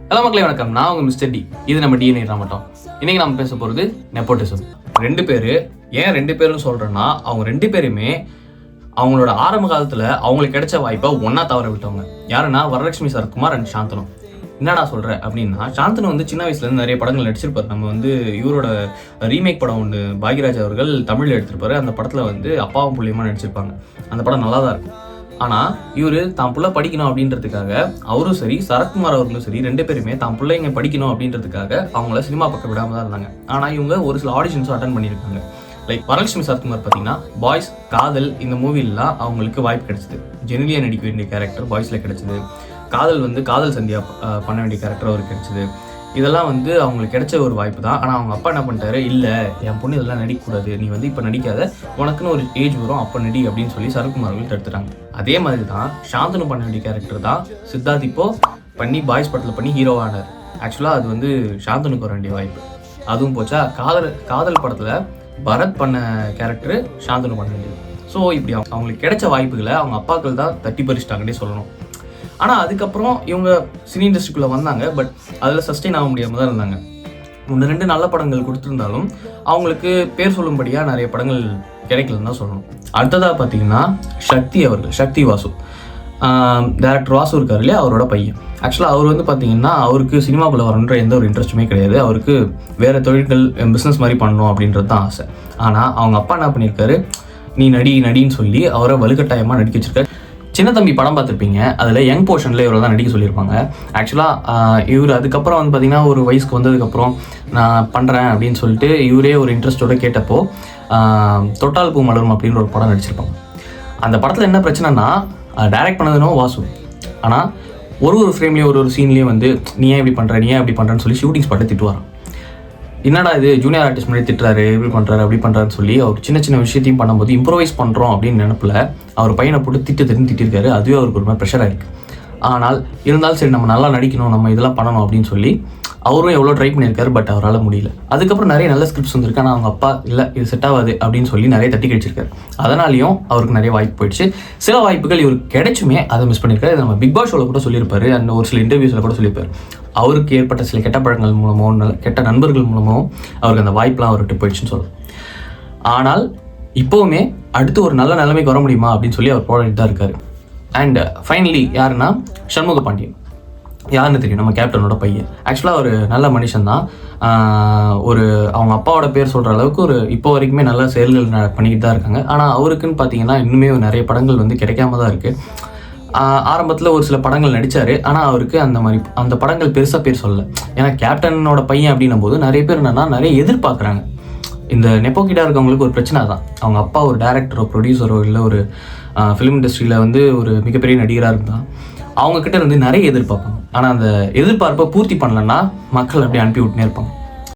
Hello மக்களே வணக்கம். நான் உங்க மிஸ்டர் டி. இது நம்ம டிஎன்ஏ மாட்டோம். இன்னைக்கு நம்ம பேச போகிறது நெப்போட்டிசம். ரெண்டு பேரும் சொல்கிறேன்னா அவங்க ரெண்டு பேருமே அவங்களோட ஆரம்ப காலத்தில் அவங்களுக்கு கிடைச்ச வாய்ப்பை ஒன்றா தவற விட்டவங்க. யாருன்னா வரலட்சுமி சரத்குமார் அண்ட் சாந்தனு. என்னடா சொல்கிறேன் அப்படின்னா, சாந்தனு வந்து சின்ன வயசுலேருந்து நிறைய படங்கள் நடிச்சிருப்பார். நம்ம வந்து இவரோட ரீமேக் படம் ஒன்று பாக்யராஜ் அவர்கள் தமிழில் எடுத்திருப்பாரு. அந்த படத்தில் வந்து அப்பாவும் புள்ளியமாக நடிச்சிருப்பாங்க. அந்த படம் நல்லா தான் இருக்கும். ஆனால் இவர் தான் புள்ள படிக்கணும் அப்படின்றதுக்காக அவரும் சரி சரத்குமார் அவர்களும் சரி ரெண்டு பேருமே தான் பிள்ளைங்க படிக்கணும் அப்படின்றதுக்காக அவங்கள சினிமா பக்கம் விடாமல் தான் இருந்தாங்க. ஆனால் இவங்க ஒரு சில ஆடிஷன்ஸும் அட்டன் பண்ணியிருக்காங்க. லைக் வரலட்சுமி சரத்குமார் பார்த்தீங்கன்னா பாய்ஸ், காதல் இந்த மூவிலாம் அவங்களுக்கு வாய்ப்பு கிடைச்சிது. ஜெனிலியா நடிக்க வேண்டிய கேரக்டர் பாய்ஸில் கிடைச்சிது. காதல் வந்து காதல் சந்தியா பண்ண வேண்டிய கேரக்டர் அவருக்கு கிடைச்சிது. இதெல்லாம் வந்து அவங்களுக்கு கிடைச்ச ஒரு வாய்ப்பு தான். ஆனால் அவங்க அப்பா என்ன பண்ணிட்டாரு, இல்லை என் பொண்ணு இதெல்லாம் நடிக்கக்கூடாது, நீ வந்து இப்போ நடிக்காத, உனக்குன்னு ஒரு ஏஜ் வரும் அப்போ நடி அப்படின்னு சொல்லி சரத்குமார் அவர்கள் தடுத்துட்டாங்க. அதே மாதிரி தான் சாந்தனு பண்ண வேண்டிய கேரக்டர் தான் சித்தார்த் இப்போ பண்ணி பாய்ஸ் படத்தில் பண்ணி ஹீரோவானார். ஆக்சுவலாக அது வந்து சாந்தனுக்கு வர வேண்டிய வாய்ப்பு. அதுவும் போச்சா, காதல் படத்தில் பரத் பண்ண கேரக்டர் சாந்தனு பண்ண வேண்டியது. ஸோ இப்படி அவங்களுக்கு கிடைச்ச வாய்ப்புகளை அவங்க அப்பாக்கள் தான் தட்டி பறிச்சிட்டாங்கன்னே சொல்லணும். ஆனால் அதுக்கப்புறம் இவங்க சினி இண்டஸ்ட்ரிக்குள்ளே வந்தாங்க. பட் அதில் சஸ்டெயின் ஆக முடியாமல் தான் இருந்தாங்க. 1-2 நல்ல படங்கள் கொடுத்துருந்தாலும் அவங்களுக்கு பேர் சொல்லும்படியாக நிறைய படங்கள் கிடைக்கலன்னு தான் சொல்லணும். அடுத்ததாக பார்த்தீங்கன்னா சக்தி வாசு, டைரக்டர் வாசு இருக்கார் இல்லையா, அவரோட பையன். ஆக்சுவலாக அவர் வந்து பார்த்தீங்கன்னா அவருக்கு சினிமாக்குள்ளே வரணுன்ற எந்த ஒரு இன்ட்ரெஸ்ட்டுமே கிடையாது. அவருக்கு வேறு தொழில்கள் பிஸ்னஸ் மாதிரி பண்ணணும் அப்படின்றது தான் ஆசை. ஆனால் அவங்க அப்பா என்ன பண்ணியிருக்காரு, நீ நடின்னு சொல்லி அவரை வலுக்கட்டாயமாக நடிக்க வச்சிருக்காரு. சின்ன தம்பி படம் பார்த்துருப்பீங்க, அதில் யங் போர்ஷனில் இவரை தான் நடிக்க சொல்லியிருப்பாங்க. ஆக்சுவலாக இவர் அதுக்கப்புறம் வந்து பார்த்திங்கன்னா ஒரு வயசுக்கு வந்ததுக்கப்புறம் நான் பண்ணுறேன் அப்படின்னு சொல்லிட்டு இவரே ஒரு இன்ட்ரெஸ்ட்டோடு கேட்டப்போ தொட்டால் பூ மலரும் அப்படின்ற ஒரு படம் நடிச்சிருப்பாங்க. அந்த படத்தில் என்ன பிரச்சனைனா, டைரக்ட் பண்ணதுனோ வாசு. ஆனால் ஒரு ஃப்ரேம்லேயும் ஒரு சீன்லேயும் வந்து நீ ஏன் இப்படி பண்ணுறேன்னு சொல்லி ஷூட்டிங் ஸ்பாட்டை திட்டுவாராம். என்னடா இது ஜூனியர் ஆர்டிஸ்ட் முன்னாடி திட்டுறாரு, இப்படி பண்ணுறாரு அப்படி பண்ணுறாருன்னு சொல்லி அவர் சின்ன விஷயத்தையும் பண்ணும்போது இம்ப்ரோவைஸ் பண்ணுறோம் அப்படின்னு நினைப்பில் அவர் பையனை போட்டு திட்டிருக்காரு. அதுவே அவருக்கு ஒரு மாதிரி ப்ரெஷராக இருக்குது. ஆனால் இருந்தாலும் சரி நம்ம நல்லா நடிக்கணும், நம்ம இதெல்லாம் பண்ணணும் அப்படின்னு சொல்லி அவரும் எவ்வளோ ட்ரை பண்ணியிருக்காரு. பட் அவரால் முடியல. அதுக்கப்புறம் நிறைய நல்ல ஸ்கிரிப்ட்ஸ் வந்துருக்கு. ஆனால் அவங்க அப்பா இல்லை இது செட் ஆகாது அப்படின்னு சொல்லி நிறைய தட்டி கழிச்சிருக்காரு. அதனாலையும் அவருக்கு நிறைய வாய்ப்பு போயிடுச்சு. சில வாய்ப்புகள் இவருக்கு கிடைச்சுமே அதை மிஸ் பண்ணியிருக்காரு. இதை நம்ம பிக் பாஸ் ஷோவில் கூட சொல்லியிருப்பாரு. அந்த ஒரு சில இன்டர்வியூஸில் கூட சொல்லியிருப்பாரு. அவருக்கு ஏற்பட்ட சில கெட்ட பழக்கங்கள் மூலமோ கெட்ட நண்பர்கள் மூலமோ அவருக்கு அந்த வாய்ப்பெலாம் அவர்கிட்ட போயிடுச்சுன்னு சொல்லலாம். ஆனால் இப்போவுமே அடுத்து ஒரு நல்ல நிலைமைக்கு வர முடியுமா அப்படின்னு சொல்லி அவர் போராடிட்டு தான் இருக்காரு. அண்ட் ஃபைனலி யாருன்னா சண்முக பாண்டியன். யாருன்னு தெரியும், நம்ம கேப்டனோட பையன். ஆக்சுவலாக ஒரு நல்ல மனுஷன் தான். அவங்க அப்பாவோட பேர் சொல்கிற அளவுக்கு ஒரு இப்போ வரைக்குமே நல்ல செயல்கள் பண்ணிக்கிட்டு தான் இருக்காங்க. ஆனால் அவருக்குன்னு பார்த்தீங்கன்னா இன்னுமே நிறைய படங்கள் வந்து கிடைக்காம தான் இருக்குது. ஆரம்பத்தில் ஒரு சில படங்கள் நடித்தார். ஆனால் அவருக்கு அந்த படங்கள் பெருசாக பேர் சொல்லலை. ஏன்னா கேப்டனோட பையன் அப்படின்னும் போது நிறைய பேர் என்னென்னா நிறைய எதிர்பார்க்குறாங்க. இந்த நெப்போக்கிட்டாக இருக்கவங்களுக்கு ஒரு பிரச்சனை தான். அவங்க அப்பா ஒரு டைரக்டரோ ப்ரொடியூசரோ இல்லை ஒரு ஃபிலிம் இண்டஸ்ட்ரியில் வந்து ஒரு மிகப்பெரிய நடிகராக இருந்தால் அவங்கக்கிட்ட இருந்து நிறைய எதிர்பார்ப்பாங்க. ஆனால் அந்த எதிர்பார்ப்பை பூர்த்தி பண்ணலன்னா மக்கள் அப்படியே அனுப்பி விட்டுனே இருப்பாங்க.